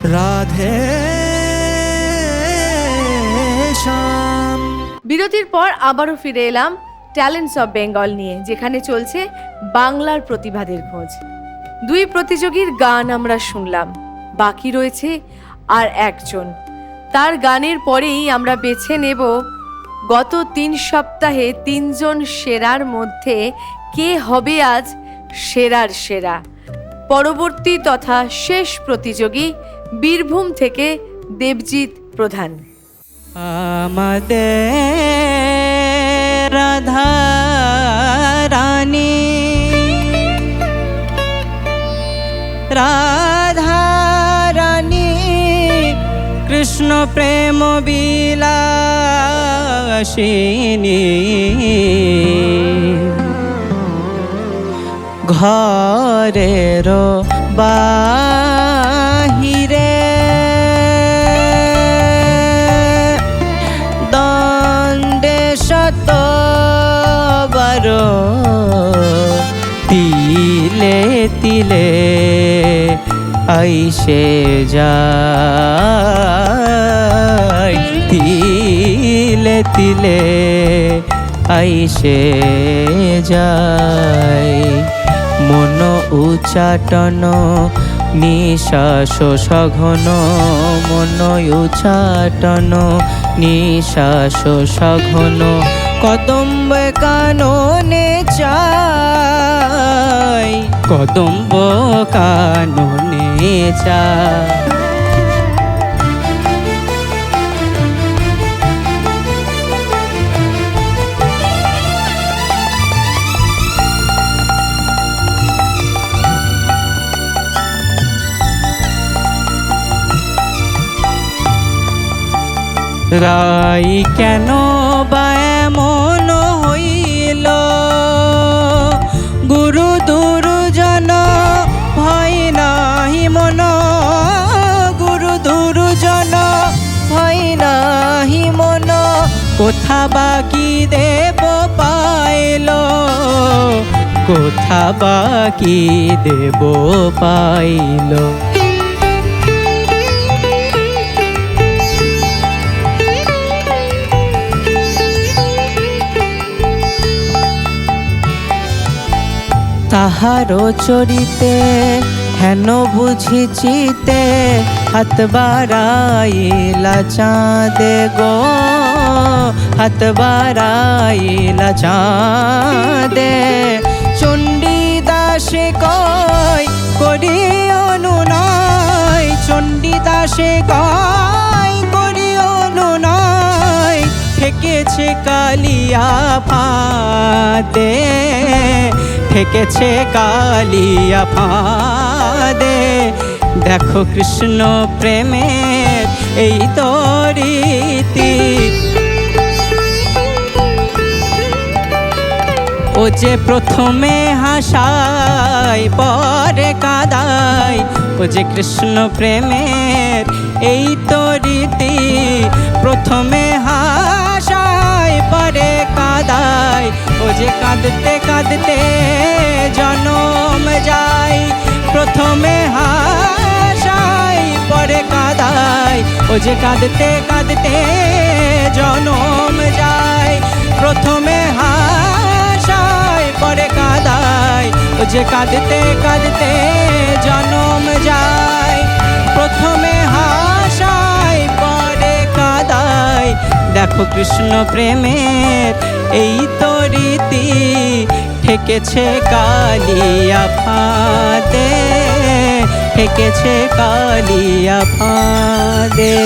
রাধে শ্যাম। বিরতির পর আবারও ফিরে এলাম ট্যালেন্টস অফ বেঙ্গল নিয়ে, যেখানে চলছে বাংলার প্রতিভাদের খোঁজ। দুই প্রতিযোগীর গান আমরা শুনলাম, বাকি রয়েছে আর একজন। তার গানের পরেই আমরা বেছে নেব গত 3 সপ্তাহে 3 জন সেরার মধ্যে কে হবে আজ সেরার সেরা। পরবর্তী তথা শেষ প্রতিযোগী বীরভূম থেকে দেবজিৎ প্রধান। আমাদের রাধা রানী, রাধা রানী কৃষ্ণ প্রেম বিলাসিনী, ঘরের বাহিরে দণ্ডে শতবার তিলে তিলে আইসে যায়, তিলে তিলে আইসে যায়। মন উচ্চাটন নিঃশ্বাস সঘন, মন উচ্চাটন নিঃশ্বাস সঘন, কদম্ব কাননে চাই, কদম্ব কাননে চাই। রাই কেন বা এমন হইল, গুরু দুর্জন ভয় নাহি মন, গুরু দুর্জন ভয় নাহি মন, কোথা বাকি দেব পাইল, কোথা বাকি দেব পাইল। তাহারো চরিতে হেন বুঝিচিতে, হাত বাড়াইলা চাঁদে গো, হাত বাড়াইলা চাঁদে। চণ্ডী দাসে কয় করি অনুনয়, চণ্ডী দাসে কয় করি অনুনয়, ঠেকেছে কালিয়া ফাঁদে, ঠেকেছে কালিয়া ফাঁদে। দেখো কৃষ্ণ প্রেমের এই তো রীতি, ও যে প্রথমে হাসায় পরে কাঁদায়, ও যে কৃষ্ণ প্রেমের এই তো রীতি। প্রথমে হাসায় পরে কাঁদায়, ও যে কাঁদতে কাঁদতে জনম যায়। প্রথমে হাসায় পরে কাঁদায়, ও যে কাঁদতে কাঁদতে জনম যায়। প্রথমে হাসায় পরে কাঁদায়, ও যে কাঁদতে কাঁদতে জনম যায়। প্রথমে হাসায় পরে কাঁদায়। দেখো কৃষ্ণ প্রেমের এই তো রীতি, ঠেকেছে কালিয়া ফাঁদে, ঠেকেছে কালিয়া ফাঁদে।